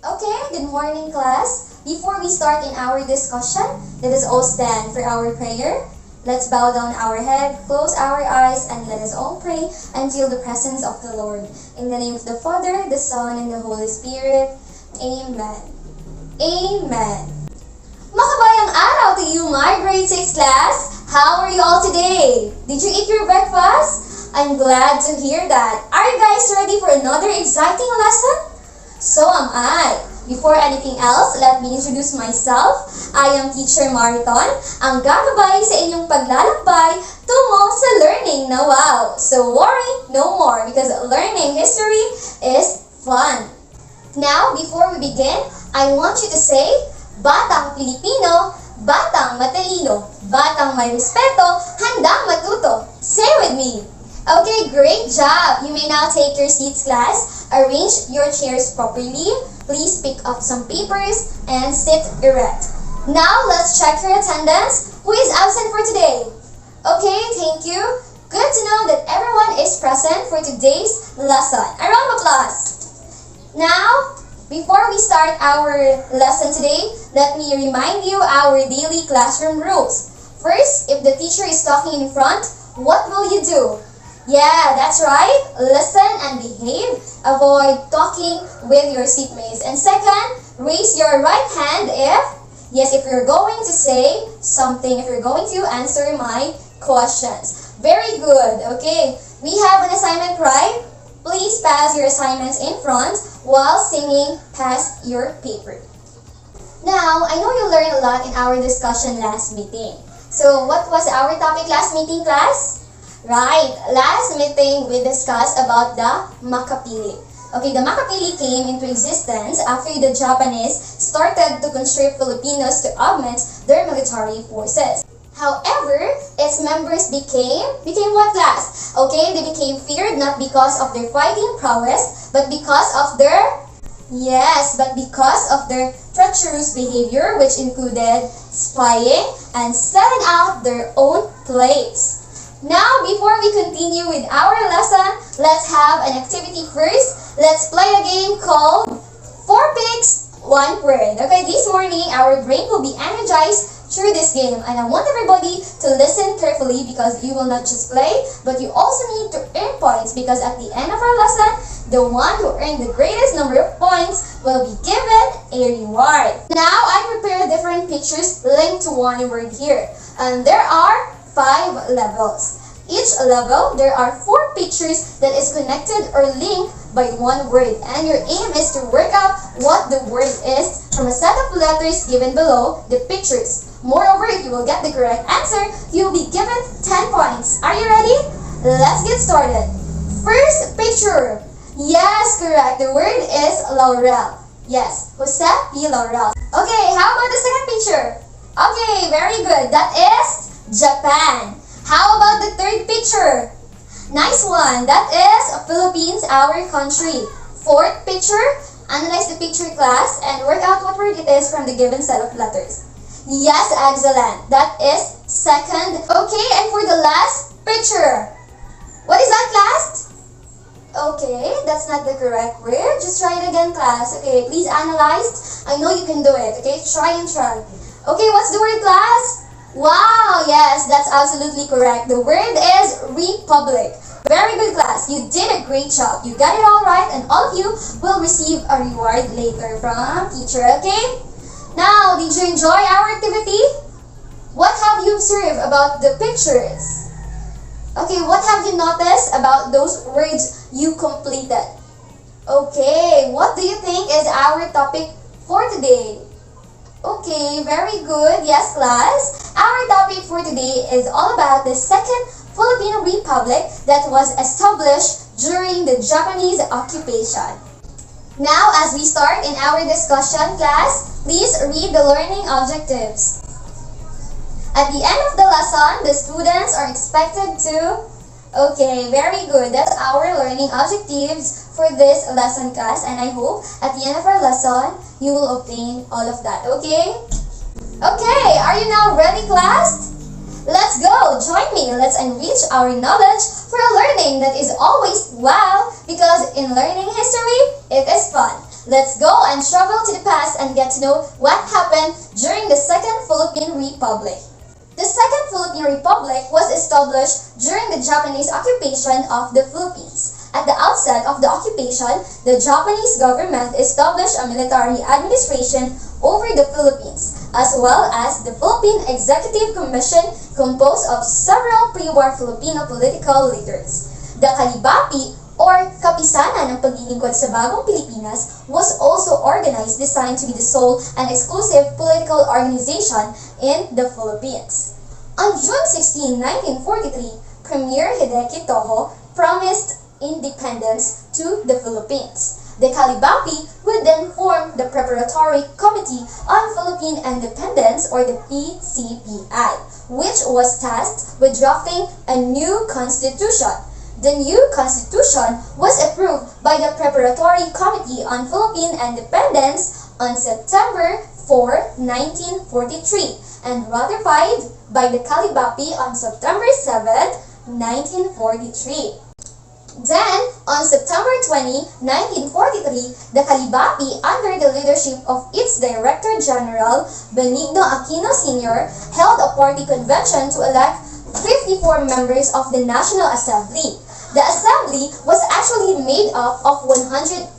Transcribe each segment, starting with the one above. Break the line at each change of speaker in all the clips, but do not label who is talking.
Okay, good morning class. Before we start in our discussion, let us all stand for our prayer. Let's bow down our head, close our eyes, and let us all pray until the presence of the Lord. In the name of the Father, the Son, and the Holy Spirit. Amen. Amen. Makabayang araw to you, my grade 6 class. How are you all today? Did you eat your breakfast? I'm glad to hear that. Are you guys ready for another exciting lesson? So am I. Before anything else, let me introduce myself. I am Teacher Mariton, ang gagabay sa inyong paglalakbay tungo sa learning na wow. So worry no more because learning history is fun. Now, before we begin, I want you to say, Batang Pilipino, batang matalino, batang may respeto, handang matuto. Say with me. Okay, great job! You may now take your seats, class. Arrange your chairs properly. Please pick up some papers and sit erect. Now, let's check your attendance. Who is absent for today? Okay, thank you. Good to know that everyone is present for today's lesson. A round of applause. Now, before we start our lesson today, let me remind you our daily classroom rules. First, if the teacher is talking in front, what will you do? Yeah, that's right. Listen and behave. Avoid talking with your seatmates. And second, raise your right hand if you're going to say something, if you're going to answer my questions. Very good. Okay, we have an assignment, right? Please pass your assignments in front while singing past your paper. Now, I know you learned a lot in our discussion last meeting. So, what was our topic last meeting, class? Right, last meeting we discussed about the Makapili. Okay, the Makapili came into existence after the Japanese started to conscript Filipinos to augment their military forces. However, its members became what class? Okay, they became feared not because of their fighting prowess, but because of their treacherous behavior, which included spying and selling out their own place. Now, before we continue with our lesson, let's have an activity first. Let's play a game called 4 Pigs, 1 Word. Okay, this morning, our brain will be energized through this game. And I want everybody to listen carefully because you will not just play, but you also need to earn points because at the end of our lesson, the one who earned the greatest number of points will be given a reward. Now, I prepared different pictures linked to one word here. And there are 5 levels. Each level, there are 4 pictures that is connected or linked by one word. And your aim is to work out what the word is from a set of letters given below the pictures. Moreover, if you will get the correct answer, you will be given 10 points. Are you ready? Let's get started. First picture. Yes, correct. The word is laurel. Yes, Jose P. Laurel. Okay, how about the second picture? Okay, very good. That is Japan. How about the third picture? Nice one. That is Philippines, our country. Fourth picture. Analyze the picture, class, and work out what word it is from the given set of letters. Yes, excellent. That is second. Okay, and for the last picture. What is that, class? Okay, that's not the correct word. Just try it again, class. Okay, please analyze. I know you can do it. Okay, try and try. Okay, what's the word, class? Wow, yes, that's absolutely correct. The word is republic. Very good, class. You did a great job. You got it all right, and all of you will receive a reward later from teacher, okay? Now, did you enjoy our activity? What have you observed about the pictures? Okay, what have you noticed about those words you completed? Okay, what do you think is our topic for today? Okay, very good. Yes, class. Our topic for today is all about the Second Philippine Republic that was established during the Japanese occupation. Now, as we start in our discussion, class, please read the learning objectives. At the end of the lesson, the students are expected to... Okay, very good. That's our learning objectives for this lesson, class, and I hope at the end of our lesson, you will obtain all of that, okay? Okay, are you now ready, class? Let's go! Join me! Let's enrich our knowledge for a learning that is always wow, because in learning history, it is fun. Let's go and travel to the past and get to know what happened during the Second Philippine Republic. The Second Philippine Republic was established during the Japanese occupation of the Philippines. At the outset of the occupation, the Japanese government established a military administration over the Philippines, as well as the Philippine Executive Commission composed of several pre-war Filipino political leaders. The Kalibapi or Kapisanan ng Paglilingkod sa Bagong Pilipinas was also organized, designed to be the sole and exclusive political organization in the Philippines. On June 16, 1943, Premier Hideki Toho promised independence to the Philippines. The Kalibapi would then form the Preparatory Committee on Philippine Independence, or the PCPI, which was tasked with drafting a new constitution. The new constitution was approved by the Preparatory Committee on Philippine Independence on September 4, 1943, and ratified by the Kalibapi on September 7, 1943. Then, on September 20, 1943, the Kalibapi, under the leadership of its Director General, Benigno Aquino Sr., held a party convention to elect 54 members of the National Assembly. The Assembly was actually made up of 108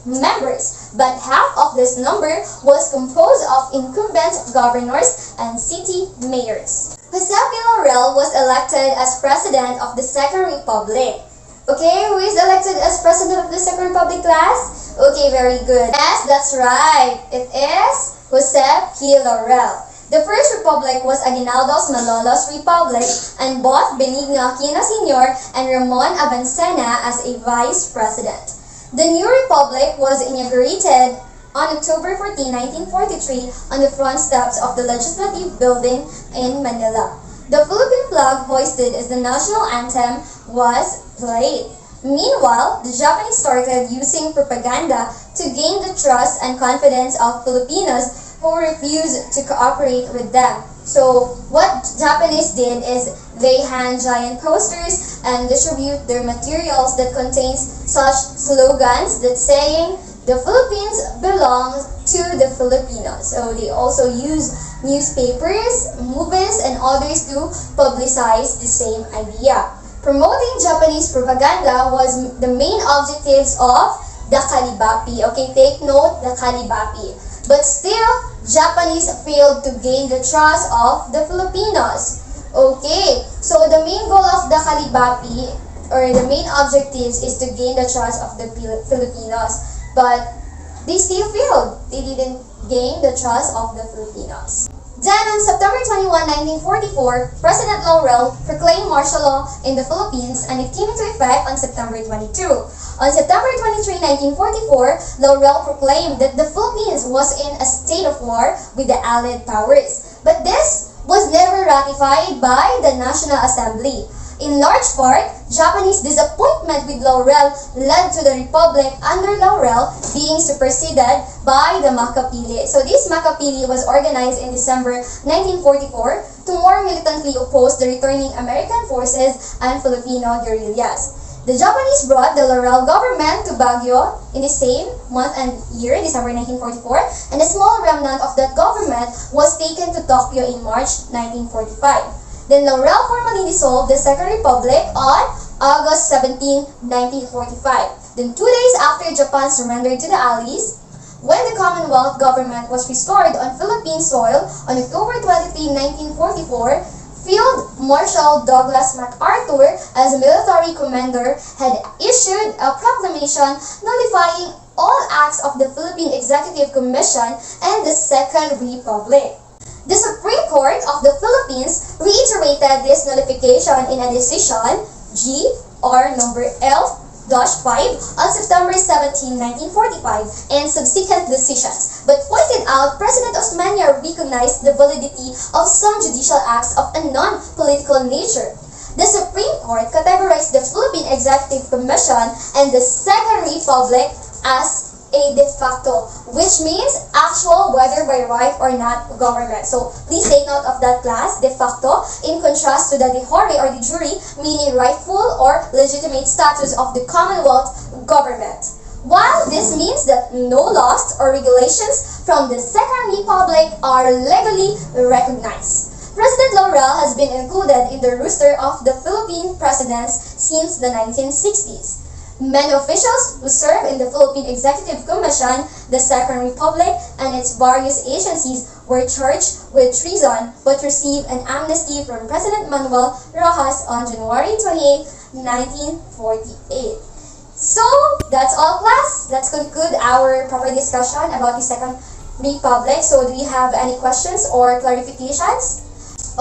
members, but half of this number was composed of incumbent governors and city mayors. Jose P. Laurel was elected as President of the Second Republic. Okay, who is elected as President of the Second Republic, class? Okay, very good. Yes, that's right. It is Jose P. Laurel. The First Republic was Aguinaldo's Malolos Republic, and both Benigno Aquino Sr. and Ramon Abancena as a Vice President. The new Republic was inaugurated on October 14, 1943 on the front steps of the Legislative Building in Manila. The Philippine flag hoisted as the national anthem was played. Meanwhile, the Japanese started using propaganda to gain the trust and confidence of Filipinos who refused to cooperate with them. So, what Japanese did is they hand giant posters and distribute their materials that contains such slogans that saying, "The Philippines belongs to the Filipinos." So, they also use newspapers, movies, and others to publicize the same idea. Promoting Japanese propaganda was the main objectives of the Kalibapi. Okay, take note, the Kalibapi. But still, Japanese failed to gain the trust of the Filipinos. Okay, so the main goal of the Kalibapi, or the main objectives, is to gain the trust of the Filipinos. But they still failed. They didn't gain the trust of the Filipinos. Then, on September 21, 1944, President Laurel proclaimed martial law in the Philippines, and it came into effect on September 22. On September 23, 1944, Laurel proclaimed that the Philippines was in a state of war with the Allied powers. But this was never ratified by the National Assembly. In large part, Japanese disappointment with Laurel led to the Republic under Laurel being superseded by the Makapili. So this Makapili was organized in December 1944 to more militantly oppose the returning American forces and Filipino guerrillas. The Japanese brought the Laurel government to Baguio in the same month and year, December 1944, and a small remnant of that government was taken to Tokyo in March 1945. Then Laurel formally dissolved the Second Republic on August 17, 1945. Then 2 days after Japan surrendered to the Allies, when the Commonwealth government was restored on Philippine soil on October 23, 1944, Field Marshal Douglas MacArthur, as military commander, had issued a proclamation nullifying all acts of the Philippine Executive Commission and the Second Republic. The Supreme Court of the Philippines reiterated this nullification in a decision G.R. number L-5 on September 17, 1945, and subsequent decisions, but pointed out President Osmeña recognized the validity of some judicial acts of a non-political nature. The Supreme Court categorized the Philippine Executive Commission and the Second Republic as a de facto, which means actual whether by right or not government. So please take note of that, class, de facto, in contrast to the de jure or de jure, meaning rightful or legitimate status of the Commonwealth government. While this means that no laws or regulations from the Second Republic are legally recognized. President Laurel has been included in the roster of the Philippine presidents since the 1960s. Many officials who serve in the Philippine Executive Commission, the Second Republic, and its various agencies were charged with treason but received an amnesty from President Manuel Rojas on January 28, 1948. So, that's all, class. Let's conclude our proper discussion about the Second Republic. So, do you have any questions or clarifications?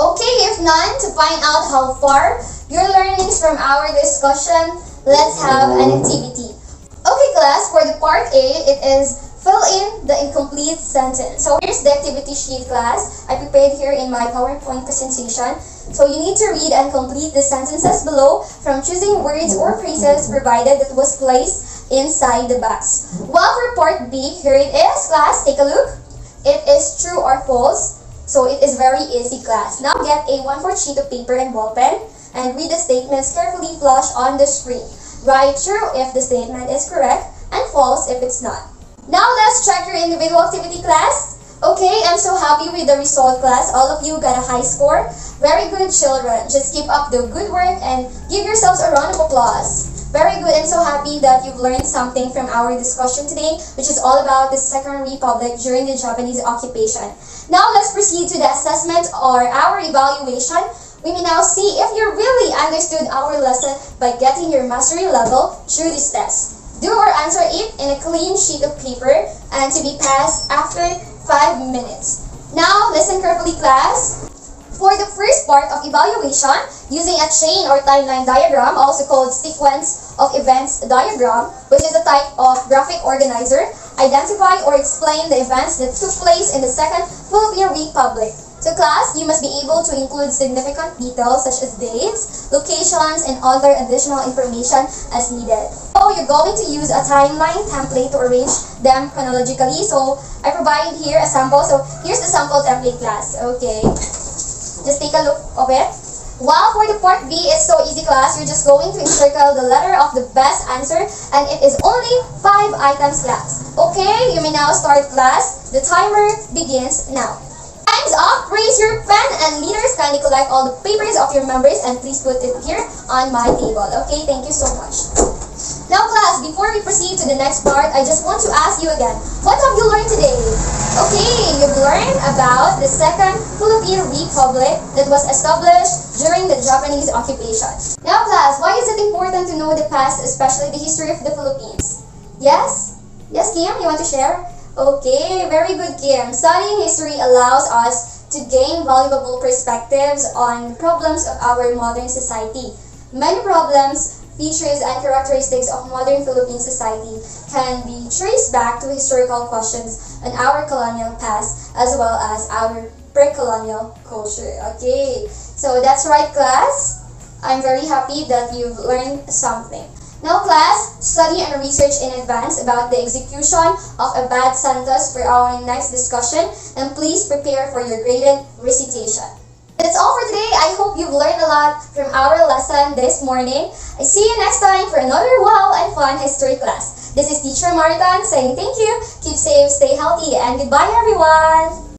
Okay, if none, to find out how far your learnings from our discussion, let's have an activity. Okay, class, for the part A, it is fill in the incomplete sentence. So here's the activity sheet, class. I prepared here in my PowerPoint presentation. So you need to read and complete the sentences below from choosing words or phrases provided that was placed inside the box. Well, for part B, here it is, class. Take a look. It is true or false. So it is very easy, class. Now get a 1/4 sheet of paper and ball pen and read the statements carefully flashed on the screen. Write true if the statement is correct and false if it's not. Now let's check your individual activity, class. Okay, I'm so happy with the result, class. All of you got a high score. Very good, children. Just keep up the good work and give yourselves a round of applause. Very good. I'm so happy that you've learned something from our discussion today, which is all about the Second Republic during the Japanese occupation. Now let's proceed to the assessment or our evaluation. We may now see if you really understood our lesson by getting your mastery level through this test. Do or answer it in a clean sheet of paper and to be passed after 5 minutes. Now, listen carefully, class. For the first part of evaluation, using a chain or timeline diagram, also called sequence of events diagram, which is a type of graphic organizer, identify or explain the events that took place in the Second Philippine Republic. So class, you must be able to include significant details such as dates, locations, and other additional information as needed. So you're going to use a timeline template to arrange them chronologically. So I provided here a sample. So here's the sample template, class. Okay. Just take a look of it. While for the part B, it's so easy, class. You're just going to encircle the letter of the best answer and it is only 5 items, class. Okay, you may now start, class. The timer begins now. Time's up. Raise your pen and leaders kindly collect all the papers of your members and please put it here on my table. Okay, thank you so much. Now, class, before we proceed to the next part, I just want to ask you again, what have you learned today? Okay, you've learned about the Second Philippine Republic that was established during the Japanese occupation. Now, class, why is it important to know the past, especially the history of the Philippines? Yes? Yes, Kim, you want to share? Okay, very good, Kim. Studying history allows us to gain valuable perspectives on problems of our modern society. Many problems, features, and characteristics of modern Philippine society can be traced back to historical questions on our colonial past as well as our pre-colonial culture. Okay, so that's right, class. I'm very happy that you've learned something. Now, class, study and research in advance about the execution of a bad sentence for our next discussion, and please prepare for your graded recitation. That's all for today. I hope you've learned a lot from our lesson this morning. I see you next time for another wow and fun history class. This is Teacher Maritan saying thank you, keep safe, stay healthy, and goodbye, everyone!